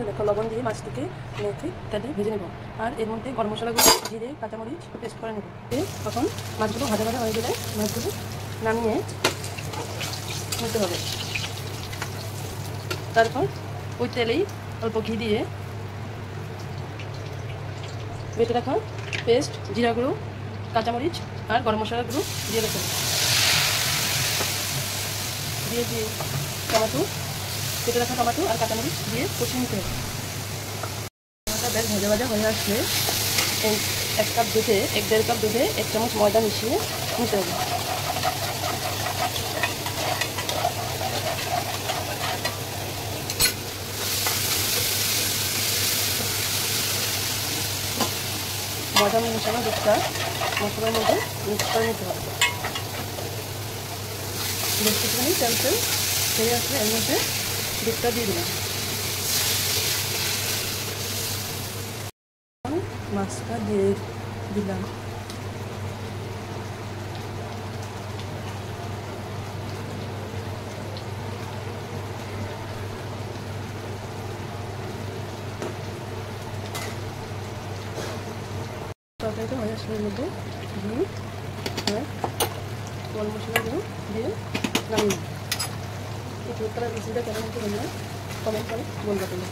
দেখো লবণ দিয়ে মাছটিকে মেখে তেলে ভেজে নেব। আর এর মধ্যে গরম মশলাগুলো জিরে কাঁচামরিচ পেস্ট করে নেব। তখন মাছগুলো ভাজা ভাজা হয়ে গেলে মাছগুলো নামিয়ে নিতে হবে। তারপর ওই তেলেই অল্প ঘি দিয়ে বেটে রাখা পেস্ট, জিরা গুঁড়ো, কাঁচামরিচ আর গরম মশলাগুলো দিয়ে দেবো। দিয়ে টমেটো, কেটে রাখা টমেটো আর কাঁচামরিচ দিয়ে কষিয়ে নিতে হবে। টমেটোটা বেশ ভাজা ভাজা হয়ে আসলে এক দেড় কাপ দুধে 1 চামচ ময়দা মিশিয়ে নিতে হবে। ময়দা মেশানো দুধটা মশলার মধ্যে মিক্স করে নিতে হবে। বেশ কিছুখানি তেল ছেড়ে আসলে এর মধ্যে দুধটা দিয়ে দিলাম। মাছটা দিয়ে দিলাম। তরকারিটা হয়ে আসলে এর মধ্যে ঘি আর গরম মশলাগুলো দিয়ে নামিয়ে এই দুধটা রেসিপিটা কেমন হতে বললে কমেন্ট করে বলবে। তোমরা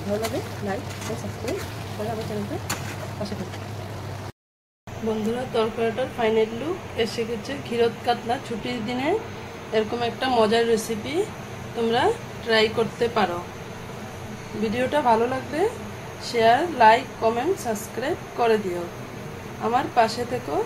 ভালো লাগে লাইক ও সাবস্ক্রাইব করে আমার চ্যানেলটা পাশে থাকবে। বন্ধুরা, তরকারিটার ফাইনাল লুক এসে গেছে। ক্ষীরোদ কাতলা ছুটির দিনে এরকম একটা মজার রেসিপি তোমরা ট্রাই করতে পারো। ভিডিওটা ভালো লাগলে শেয়ার, লাইক, কমেন্ট, সাবস্ক্রাইব করে দিও। আমার পাশে থেকো।